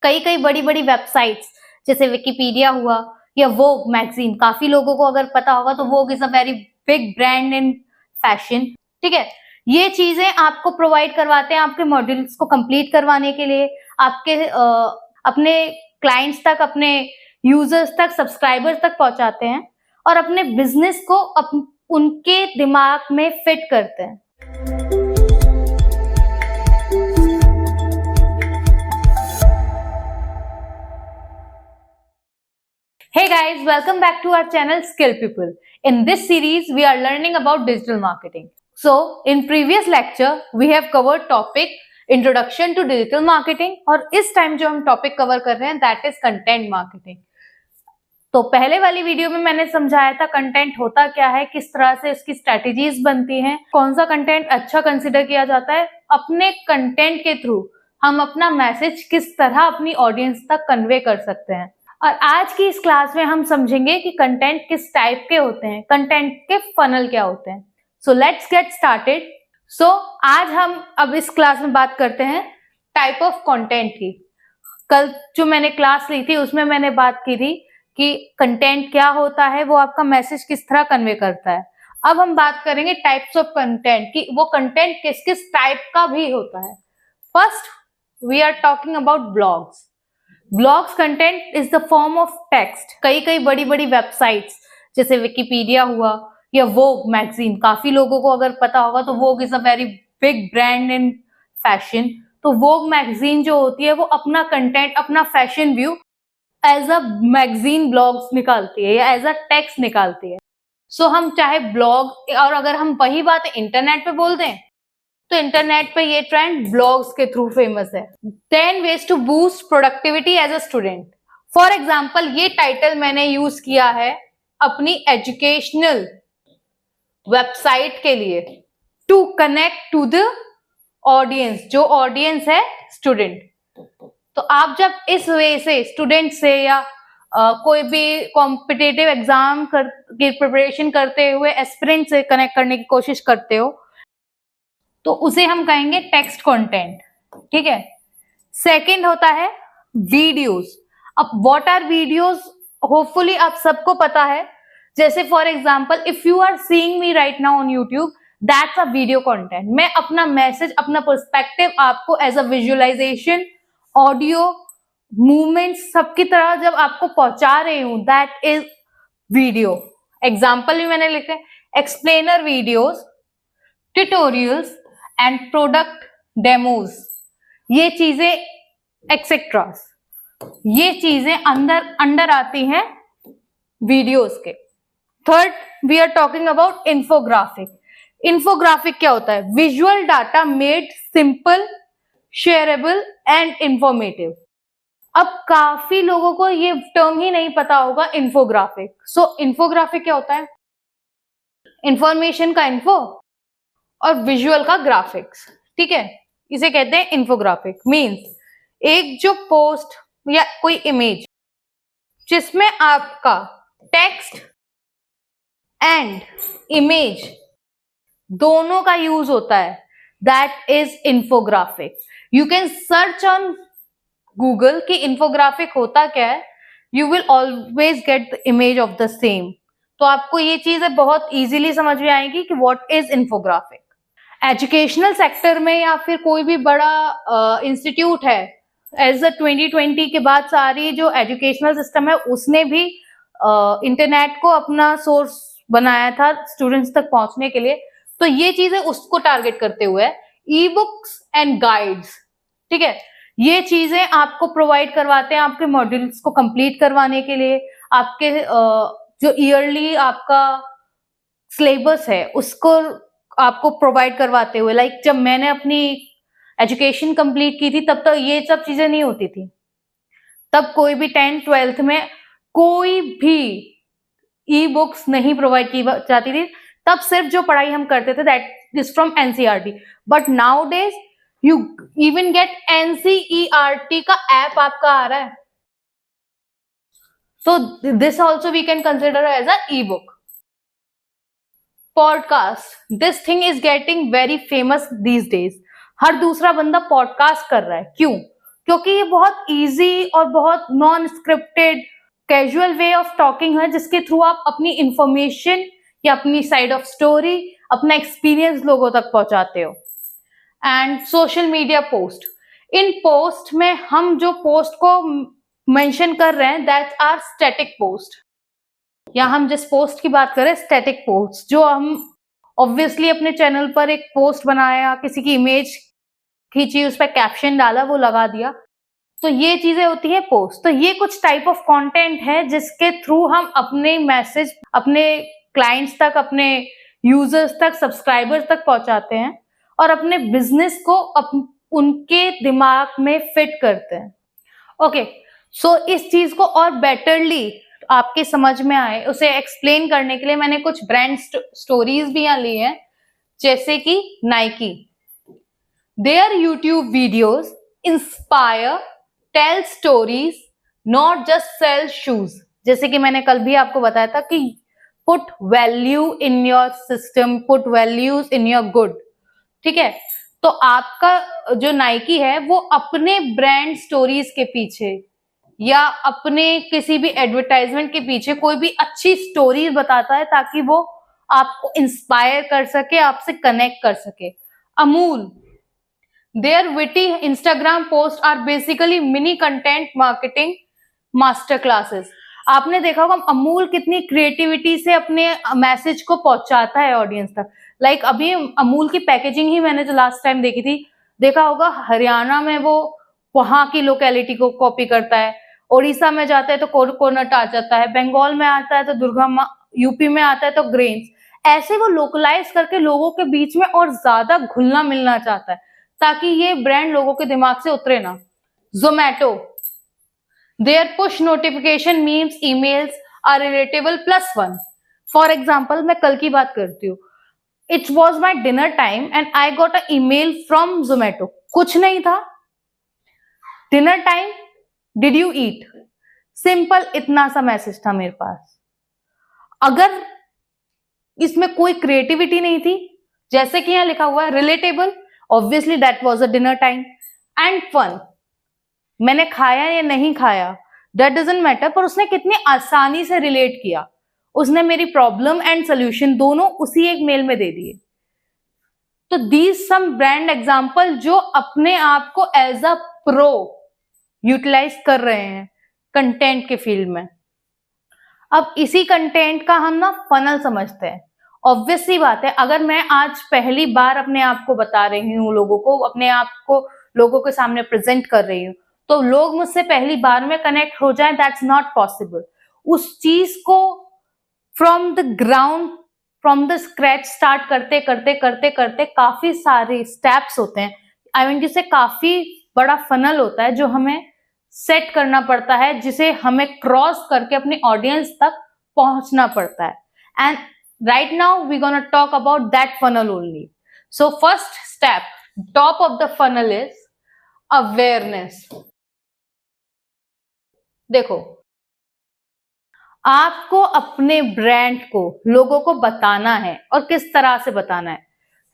कई कई बड़ी बड़ी वेबसाइट्स जैसे विकिपीडिया हुआ या वोग मैगजीन, काफी लोगों को अगर पता होगा तो Vogue is a very big brand in fashion. ठीक है, ये चीजें आपको प्रोवाइड करवाते हैं आपके मॉड्यूल्स को कंप्लीट करवाने के लिए, आपके अपने क्लाइंट्स तक, अपने यूजर्स तक, सब्सक्राइबर्स तक पहुंचाते हैं और अपने बिजनेस को उनके दिमाग में फिट करते हैं। Hey guys, welcome back to our channel Skill People. In this series, we are learning about digital marketing. So, in previous lecture, we have covered topic Introduction to Digital Marketing और इस time जो हम topic cover कर रहे हैं that is Content Marketing. तो पहले वाली वीडियो में मैंने समझाया था कंटेंट होता क्या है, किस तरह से इसकी स्ट्रेटेजीज बनती हैं, कौन सा कंटेंट अच्छा कंसिडर किया जाता है, अपने कंटेंट के थ्रू हम अपना मैसेज किस तरह अपनी ऑडियंस तक कन्वे कर सकते हैं। और आज की इस क्लास में हम समझेंगे कि कंटेंट किस टाइप के होते हैं, कंटेंट के फनल क्या होते हैं। So let's get started. So आज हम अब इस क्लास में बात करते हैं टाइप ऑफ कंटेंट की। कल जो मैंने क्लास ली थी उसमें मैंने बात की थी कि कंटेंट क्या होता है, वो आपका मैसेज किस तरह कन्वे करता है। अब हम बात करेंगे टाइप्स ऑफ कंटेंट की, वो कंटेंट किस किस टाइप का भी होता है। First we are talking about blogs. Blogs content is the form of text. कई बड़ी बड़ी वेबसाइट्स जैसे विकिपीडिया हुआ या वोग मैगजीन, काफी लोगों को अगर पता होगा तो Vogue is a very big brand in fashion. तो वोग मैगजीन जो होती है वो अपना कंटेंट, अपना fashion view as a magazine blogs निकालती है या एज अ टेक्स्ट निकालती है। सो हम चाहे ब्लॉग, और अगर हम वही बात इंटरनेट पे बोल दें तो इंटरनेट पे ये ट्रेंड ब्लॉग्स के थ्रू फेमस है। 10 ways to boost productivity as a student। For example ये टाइटल मैंने यूज किया है अपनी एजुकेशनल वेबसाइट के लिए, to connect to the audience, जो ऑडियंस है स्टूडेंट। तो आप जब इस वे से स्टूडेंट से या कोई भी कॉम्पिटिटिव एग्जाम की प्रिपरेशन करते हुए एस्पिरेंट से कनेक्ट करने की कोशिश करते हो तो उसे हम कहेंगे टेक्स्ट कंटेंट। ठीक है। सेकंड होता है वीडियोस। अब व्हाट आर वीडियोस, होपफुली आप सबको पता है। जैसे for example if you are seeing me right now on YouTube, that's a video content. मैं अपना मैसेज, अपना पर्सपेक्टिव आपको as a visualisation, audio, movement सबकी तरह जब आपको पहुंचा रही हूं, दैट इज वीडियो। एग्जाम्पल भी मैंने लिखे, explainer videos, tutorials and product demos, ये चीजें एक्सेट्रा, ये चीजें अंडर आती हैं वीडियोस के। Third we are talking about infographic. Infographic क्या होता है? Visual data made simple, shareable and informative. अब काफी लोगों को ये टर्म ही नहीं पता होगा, इंफोग्राफिक। सो इंफोग्राफिक क्या होता है? इंफॉर्मेशन का इन्फो और विजुअल का ग्राफिक्स। ठीक है, इसे कहते हैं इंफोग्राफिक। मींस एक जो पोस्ट या कोई इमेज जिसमें आपका टेक्स्ट एंड इमेज दोनों का यूज होता है, that is infographic. You can search on Google कि इंफोग्राफिक होता क्या है, you will always get the image of the same. तो आपको ये चीजें बहुत इजीली समझ में आएगी कि what is infographic. Educational sector में या फिर कोई भी बड़ा इंस्टीट्यूट है, एज अ 2020 के बाद सारी जो एजुकेशनल सिस्टम है उसने भी इंटरनेट को अपना सोर्स बनाया था स्टूडेंट्स तक पहुंचने के लिए। तो ये चीजें उसको टारगेट करते हुए ई बुक्स एंड गाइड्स। ठीक है, ये चीजें आपको प्रोवाइड करवाते हैं आपके मॉड्यूल्स को कंप्लीट करवाने के लिए। आपके जो ईयरली आपका सिलेबस है उसको आपको प्रोवाइड करवाते हुए। लाइक जब मैंने अपनी एजुकेशन कंप्लीट की थी तब तो ये सब चीजें नहीं होती थी। तब कोई भी 10th 12th में कोई भी ई बुक्स नहीं प्रोवाइड की जाती थी। तब सिर्फ जो पढ़ाई हम करते थे that is from NCERT. But nowadays you even get NCERT का ऐप आपका आ रहा है। So this also we can consider as a ebook. Podcast, this thing is getting very famous these days. हर दूसरा बंदा podcast कर रहा है। क्यों? क्योंकि ये बहुत इजी और बहुत non scripted casual way of talking है, जिसके थ्रू आप अपनी इंफॉर्मेशन या अपनी साइड ऑफ स्टोरी, अपना एक्सपीरियंस लोगों तक पहुंचाते हो। And social media post, in post में हम जो पोस्ट को मेंशन कर रहे हैं दैट्स आर स्टैटिक पोस्ट, या हम जिस पोस्ट की बात करें स्टैटिक पोस्ट, जो हम ऑब्वियसली अपने चैनल पर एक पोस्ट बनाया, किसी की इमेज खींची, उस पर कैप्शन डाला, वो लगा दिया, तो ये चीजें होती है पोस्ट। तो ये कुछ टाइप ऑफ कंटेंट है जिसके थ्रू हम अपने मैसेज अपने क्लाइंट्स तक, अपने यूजर्स तक, सब्सक्राइबर्स तक पहुंचाते हैं और अपने बिजनेस को उनके दिमाग में फिट करते हैं। ओके, सो इस चीज को और बेटरली आपके समझ में आए, उसे एक्सप्लेन करने के लिए मैंने कुछ ब्रांड स्टोरीज भी यहाँ ली हैं, जैसे कि Nike. Their YouTube videos inspire, tell stories, not just sell shoes. जैसे कि मैंने कल भी आपको बताया था कि put value in your system, put values in your good. ठीक है, तो आपका जो नाइकी है वो अपने ब्रांड स्टोरीज के पीछे या अपने किसी भी एडवर्टाइजमेंट के पीछे कोई भी अच्छी स्टोरी बताता है, ताकि वो आपको इंस्पायर कर सके, आपसे कनेक्ट कर सके। Amul, their witty Instagram posts are basically mini content marketing master classes। आपने देखा होगा अमूल कितनी क्रिएटिविटी से अपने मैसेज को पहुंचाता है ऑडियंस तक। लाइक अभी अमूल की पैकेजिंग ही मैंने जो लास्ट टाइम देखी थी, देखा होगा हरियाणा में वो वहां की लोकेलिटी को कॉपी करता है, उड़ीसा में जाता है तो कोकोनट आ जाता है, बंगाल में आता है तो दुर्गा, यूपी में आता है तो ग्रेन्स। ऐसे वो लोकलाइज करके लोगों के बीच में और ज्यादा घुलना मिलना चाहता है, ताकि ये ब्रांड लोगों के दिमाग से उतरे ना। Zomato, their push notification memes emails are relatable +1। For example, मैं कल की बात करती हूँ। It was my dinner time and I got a email from Zomato. कुछ नहीं था, dinner time, did you eat, simple इतना सा मैसेज था मेरे पास। अगर इसमें कोई क्रिएटिविटी नहीं थी, जैसे कि यहां लिखा हुआ है relatable, obviously that was a dinner time, and fun, मैंने खाया या नहीं खाया दैट डजंट मैटर, पर उसने कितनी आसानी से रिलेट किया, उसने मेरी प्रॉब्लम एंड सोल्यूशन दोनों उसी एक मेल में दे दिए। तो दीज सम ब्रांड एग्जाम्पल जो अपने आप को एज अ प्रो यूटिलाइज कर रहे हैं कंटेंट के फील्ड में। अब इसी कंटेंट का हम ना फनल समझते हैं। ऑब्वियस सी बात है, अगर मैं आज पहली बार अपने आप को बता रही हूँ, लोगों को अपने आप को लोगों के सामने प्रेजेंट कर रही हूँ, तो लोग मुझसे पहली बार में कनेक्ट हो जाएं, दैट्स नॉट पॉसिबल। उस चीज को from the ground, from the scratch start करते करते करते करते काफी सारे स्टेप्स होते हैं। आई मीन जिसे काफी बड़ा फनल होता है जो हमें सेट करना पड़ता है, जिसे हमें क्रॉस करके अपनी ऑडियंस तक पहुंचना पड़ता है। And right now we're going to talk about that funnel only. So first step, top of the funnel is awareness. देखो, आपको अपने ब्रांड को लोगों को बताना है, और किस तरह से बताना है।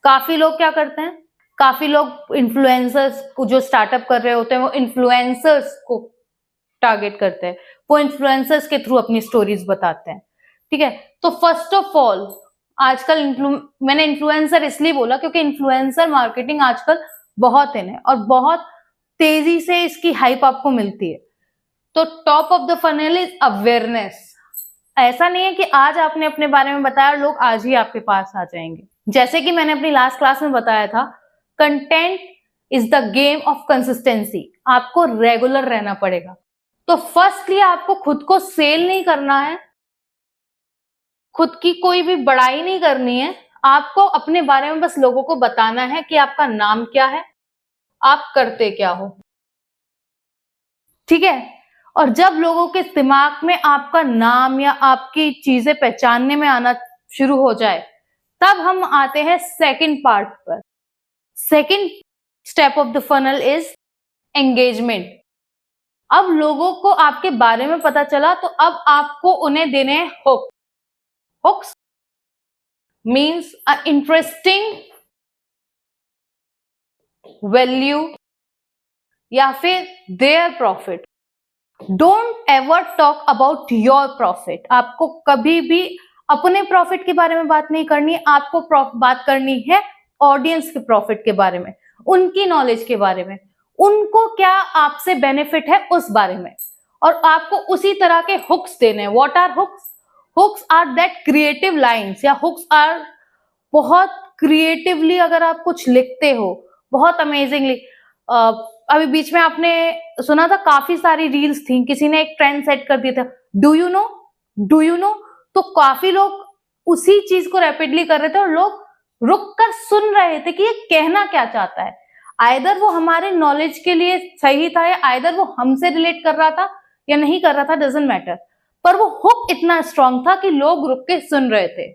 काफी लोग क्या करते हैं, काफी लोग इन्फ्लुएंसर्स को जो स्टार्टअप कर रहे होते हैं, वो इन्फ्लुएंसर्स को टारगेट करते हैं, वो इन्फ्लुएंसर्स के थ्रू अपनी स्टोरीज बताते हैं। ठीक है, तो फर्स्ट ऑफ ऑल आजकल मैंने इन्फ्लुएंसर इसलिए बोला क्योंकि इन्फ्लुएंसर मार्केटिंग आजकल बहुत इन है और बहुत तेजी से इसकी हाइप आपको मिलती है। तो top of the funnel is awareness. ऐसा नहीं है कि आज आपने अपने बारे में बताया और लोग आज ही आपके पास आ जाएंगे। जैसे कि मैंने अपनी लास्ट क्लास में बताया था, content is the game of consistency. आपको रेगुलर रहना पड़ेगा। तो फर्स्टली आपको खुद को सेल नहीं करना है, खुद की कोई भी बड़ाई नहीं करनी है, आपको अपने बारे में बस लोगों को बताना है कि आपका नाम क्या है, आप करते क्या हो। ठीक है, और जब लोगों के दिमाग में आपका नाम या आपकी चीजें पहचानने में आना शुरू हो जाए, तब हम आते हैं सेकंड पार्ट पर। Second step of the funnel is engagement. अब लोगों को आपके बारे में पता चला, तो अब आपको उन्हें देने हैं hook. Hooks means an interesting, value या फिर their profit. Don't ever talk about your profit. आपको कभी भी अपने प्रॉफिट के बारे में बात नहीं करनी, आपको बात करनी है ऑडियंस के प्रॉफिट के बारे में, उनकी नॉलेज के बारे में, उनको क्या आपसे बेनिफिट है उस बारे में, और आपको उसी तरह के हुक्स देने हैं। What are hooks? Hooks are that creative lines, या हुक्स आर बहुत क्रिएटिवली अगर आप कुछ लिखते हो, बहुत अमेजिंगली। अभी बीच में आपने सुना था काफी सारी रील्स थी, किसी ने एक ट्रेंड सेट कर दिया था, do you know, do you know. तो काफी लोग उसी चीज को रैपिडली कर रहे थे और लोग रुक कर सुन रहे थे कि ये कहना क्या चाहता है। आइदर वो हमारे नॉलेज के लिए सही था, या आइदर वो हमसे रिलेट कर रहा था या नहीं कर रहा था, डजंट मैटर, पर वो हुक इतना स्ट्रांग था कि लोग रुक के सुन रहे थे।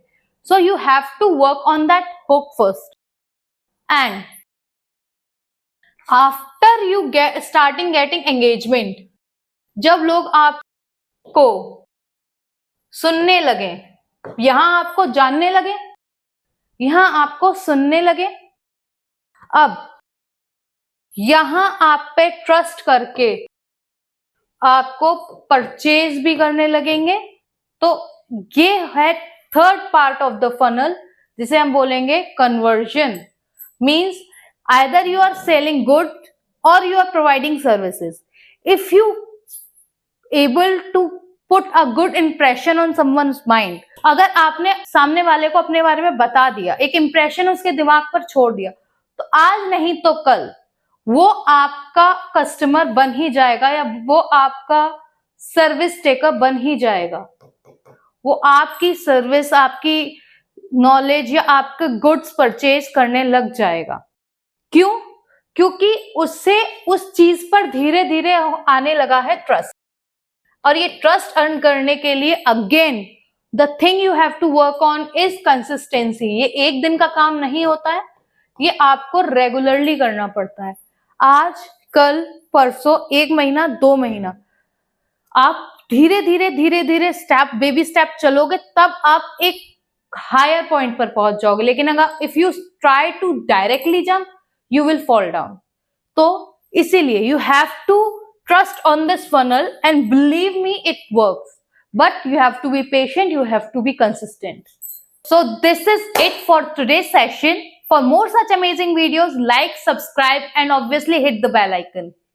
So you have to work on that hook first, and after you starting getting engagement, जब लोग आपको सुनने लगे, यहां आपको जानने लगे, यहां आपको सुनने लगे, अब यहां आप पे ट्रस्ट करके आपको परचेज भी करने लगेंगे। तो ये है third part of the funnel, जिसे हम बोलेंगे conversion. Means either you are selling good or you are providing services. If you able to put a good impression on someone's mind, अगर आपने सामने वाले को अपने बारे में बता दिया, एक इंप्रेशन उसके दिमाग पर छोड़ दिया, तो आज नहीं तो कल वो आपका कस्टमर बन ही जाएगा, या वो आपका सर्विस टेकर बन ही जाएगा। वो आपकी सर्विस, आपकी नॉलेज या आपके गुड्स परचेज करने लग जाएगा। क्यों? क्योंकि उससे उस चीज पर धीरे धीरे आने लगा है ट्रस्ट। और ये ट्रस्ट अर्न करने के लिए again the thing you have to work on is consistency. ये एक दिन का काम नहीं होता है, ये आपको रेगुलरली करना पड़ता है। आज, कल, परसों, 1 महीना, 2 महीना, आप धीरे धीरे धीरे धीरे स्टेप, बेबी स्टेप चलोगे, तब आप एक हायर पॉइंट पर पहुंच जाओगे। लेकिन अगर if you try to directly jump, you will fall down. तो इसीलिए you have to trust on this funnel, and believe me, it works, but you have to be patient, you have to be consistent. So this is it for today's session. For more such amazing videos, like, subscribe, and obviously hit the bell icon.